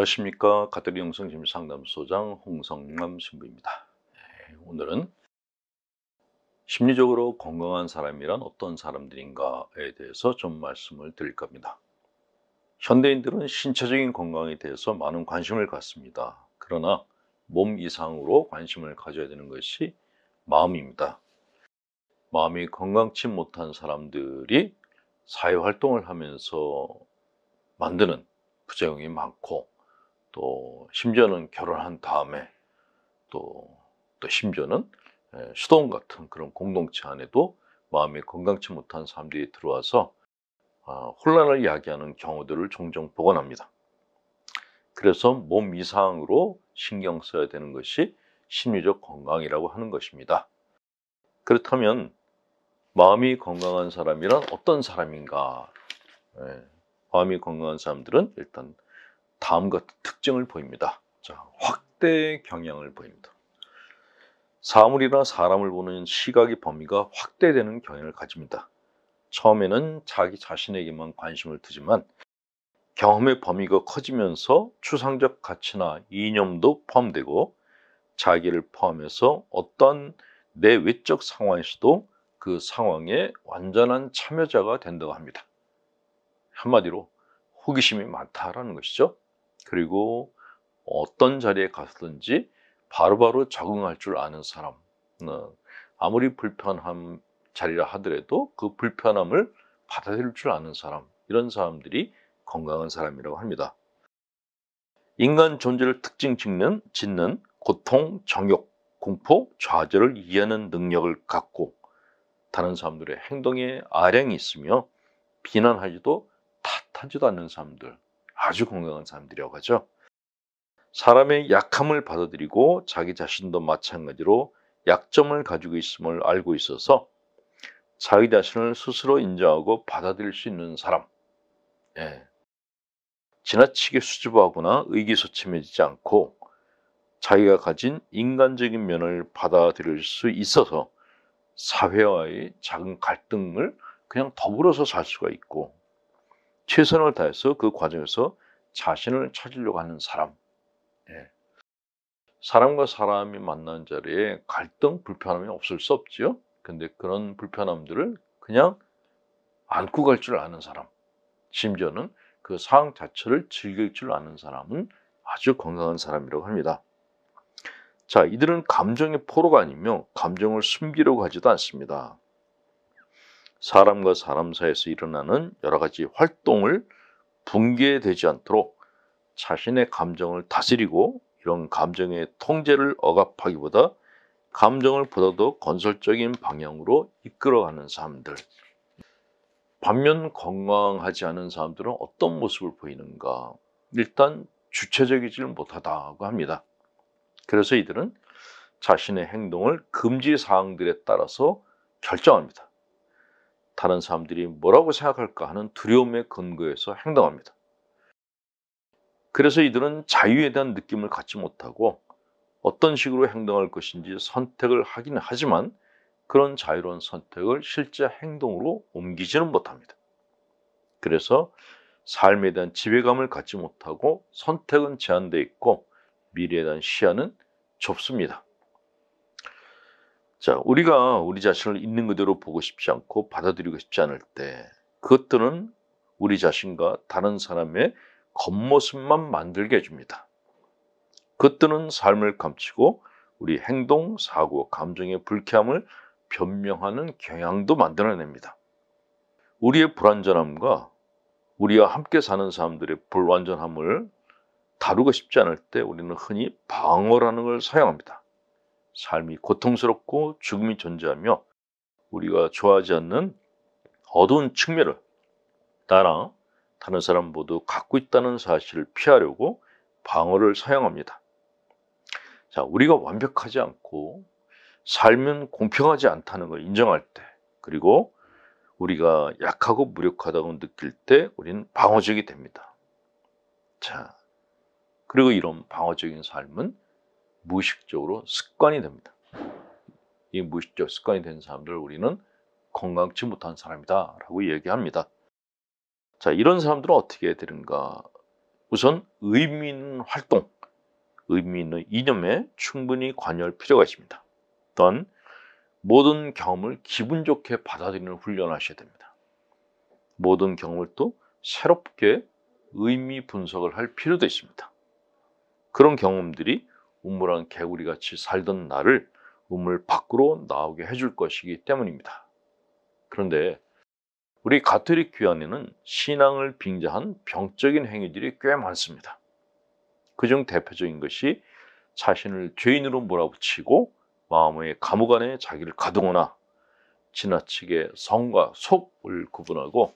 안녕하십니까. 가톨릭 영성심리상담소장 홍성남 신부입니다. 오늘은 심리적으로 건강한 사람이란 어떤 사람들인가에 대해서 좀 말씀을 드릴 겁니다. 현대인들은 신체적인 건강에 대해서 많은 관심을 갖습니다. 그러나 몸 이상으로 관심을 가져야 되는 것이 마음입니다. 마음이 건강치 못한 사람들이 사회활동을 하면서 만드는 부작용이 많고, 또 심지어는 결혼한 다음에 또 심지어는 수도원 같은 그런 공동체 안에도 마음이 건강치 못한 사람들이 들어와서 혼란을 야기하는 경우들을 종종 보곤 합니다. 그래서 몸 이상으로 신경 써야 되는 것이 심리적 건강이라고 하는 것입니다. 그렇다면 마음이 건강한 사람이란 어떤 사람인가? 마음이 건강한 사람들은 일단 다음과 같은 특징을 보입니다. 자, 확대 경향을 보입니다. 사물이나 사람을 보는 시각의 범위가 확대되는 경향을 가집니다. 처음에는 자기 자신에게만 관심을 두지만 경험의 범위가 커지면서 추상적 가치나 이념도 포함되고 자기를 포함해서 어떤 내외적 상황에서도 그 상황에 완전한 참여자가 된다고 합니다. 한마디로 호기심이 많다라는 것이죠. 그리고 어떤 자리에 가서든지 바로바로 적응할 줄 아는 사람, 아무리 불편한 자리라 하더라도 그 불편함을 받아들일 줄 아는 사람, 이런 사람들이 건강한 사람이라고 합니다. 인간 존재를 특징 짓는 고통, 정욕, 공포, 좌절을 이해하는 능력을 갖고 다른 사람들의 행동에 아량이 있으며 비난하지도 탓하지도 않는 사람들, 아주 건강한 사람들이라고 하죠. 사람의 약함을 받아들이고 자기 자신도 마찬가지로 약점을 가지고 있음을 알고 있어서 자기 자신을 스스로 인정하고 받아들일 수 있는 사람. 지나치게 수줍어하거나 의기소침해지지 않고 자기가 가진 인간적인 면을 받아들일 수 있어서 사회와의 작은 갈등을 그냥 더불어서 살 수가 있고, 최선을 다해서 그 과정에서 자신을 찾으려고 하는 사람. 사람과 사람이 만나는 자리에 갈등, 불편함이 없을 수 없죠. 근데 그런 불편함들을 그냥 안고 갈 줄 아는 사람, 심지어는 그 상황 자체를 즐길 줄 아는 사람은 아주 건강한 사람이라고 합니다. 자, 이들은 감정의 포로가 아니며 감정을 숨기려고 하지도 않습니다. 사람과 사람 사이에서 일어나는 여러 가지 활동을 붕괴되지 않도록 자신의 감정을 다스리고 이런 감정의 통제를 억압하기보다 감정을 보다도 건설적인 방향으로 이끌어가는 사람들. 반면 건강하지 않은 사람들은 어떤 모습을 보이는가? 일단 주체적이지 못하다고 합니다. 그래서 이들은 자신의 행동을 금지 사항들에 따라서 결정합니다. 다른 사람들이 뭐라고 생각할까 하는 두려움에 근거해서 행동합니다. 그래서 이들은 자유에 대한 느낌을 갖지 못하고 어떤 식으로 행동할 것인지 선택을 하긴 하지만 그런 자유로운 선택을 실제 행동으로 옮기지는 못합니다. 그래서 삶에 대한 지배감을 갖지 못하고 선택은 제한되어 있고 미래에 대한 시야는 좁습니다. 자, 우리가 우리 자신을 있는 그대로 보고 싶지 않고 받아들이고 싶지 않을 때 그것들은 우리 자신과 다른 사람의 겉모습만 만들게 해줍니다. 그것들은 삶을 감추고 우리 행동, 사고, 감정의 불쾌함을 변명하는 경향도 만들어냅니다. 우리의 불완전함과 우리와 함께 사는 사람들의 불완전함을 다루고 싶지 않을 때 우리는 흔히 방어라는 걸 사용합니다. 삶이 고통스럽고 죽음이 존재하며 우리가 좋아하지 않는 어두운 측면을 나랑 다른 사람 모두 갖고 있다는 사실을 피하려고 방어를 사용합니다. 자, 우리가 완벽하지 않고 살면 공평하지 않다는 걸 인정할 때, 그리고 우리가 약하고 무력하다고 느낄 때 우리는 방어적이 됩니다. 자, 그리고 이런 방어적인 삶은 무의식적으로 습관이 됩니다. 이 무의식적 습관이 된 사람들을 우리는 건강치 못한 사람이다 라고 얘기합니다. 자, 이런 사람들은 어떻게 해야 되는가? 우선 의미 있는 활동, 의미 있는 이념에 충분히 관여할 필요가 있습니다. 또한 모든 경험을 기분 좋게 받아들이는 훈련을 하셔야 됩니다. 모든 경험을 또 새롭게 의미 분석을 할 필요도 있습니다. 그런 경험들이 우물안 개구리같이 살던 나를 우물 밖으로 나오게 해줄 것이기 때문입니다. 그런데 우리 가톨릭 교안에는 신앙을 빙자한 병적인 행위들이 꽤 많습니다. 그중 대표적인 것이 자신을 죄인으로 몰아붙이고 마음의 감옥 안에 자기를 가두거나 지나치게 성과 속을 구분하고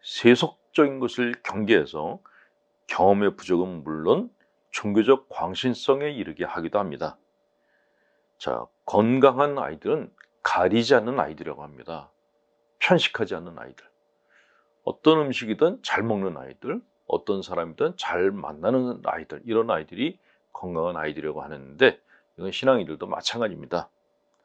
세속적인 것을 경계해서 경험의 부족은 물론 종교적 광신성에 이르게 하기도 합니다. 자, 건강한 아이들은 가리지 않는 아이들이라고 합니다. 편식하지 않는 아이들. 어떤 음식이든 잘 먹는 아이들, 어떤 사람이든 잘 만나는 아이들, 이런 아이들이 건강한 아이들이라고 하는데 이건 신앙인들도 마찬가지입니다.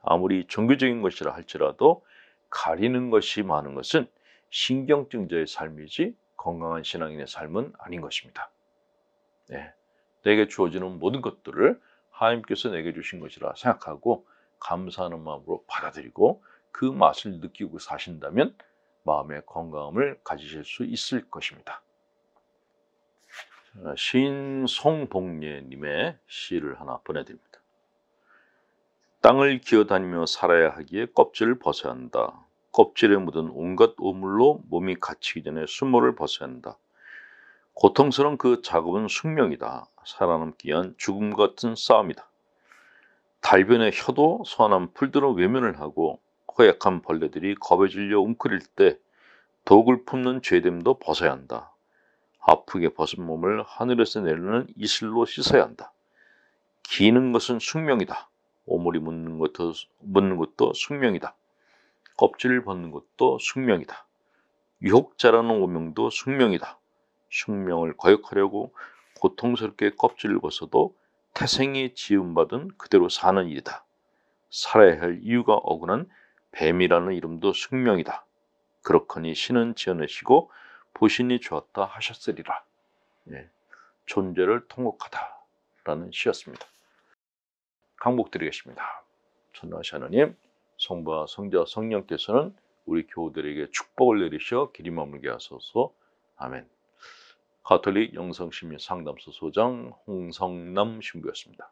아무리 종교적인 것이라 할지라도 가리는 것이 많은 것은 신경증자의 삶이지 건강한 신앙인의 삶은 아닌 것입니다. 네. 내게 주어지는 모든 것들을 하나님께서 내게 주신 것이라 생각하고 감사하는 마음으로 받아들이고 그 맛을 느끼고 사신다면 마음의 건강함을 가지실 수 있을 것입니다. 시인 송복례님의 시를 하나 보내드립니다. 땅을 기어다니며 살아야 하기에 껍질을 벗어야 한다. 껍질에 묻은 온갖 오물로 몸이 갇히기 전에 수모를 벗어야 한다. 고통스러운 그 작업은 숙명이다. 살아남기 위한 죽음 같은 싸움이다. 달변의 혀도 소환한 풀들은 외면을 하고 허약한 벌레들이 겁에 질려 웅크릴 때 독을 품는 죄됨도 벗어야 한다. 아프게 벗은 몸을 하늘에서 내리는 이슬로 씻어야 한다. 기는 것은 숙명이다. 오물이 묻는 것도 숙명이다. 껍질을 벗는 것도 숙명이다. 유혹자라는 오명도 숙명이다. 숙명을 거역하려고 고통스럽게 껍질을 벗어도 태생이 지음받은 그대로 사는 일이다. 살아야 할 이유가 억울한 뱀이라는 이름도 숙명이다. 그렇거니 신은 지어내시고 보시니 좋았다 하셨으리라. 예, 존재를 통곡하다라는 시였습니다. 강복드리겠습니다. 전능하신 하나님, 성부와 성자와 성령께서는 우리 교우들에게 축복을 내리셔 길이 머물게 하소서. 아멘. 가톨릭 영성심리 상담소 소장 홍성남 신부였습니다.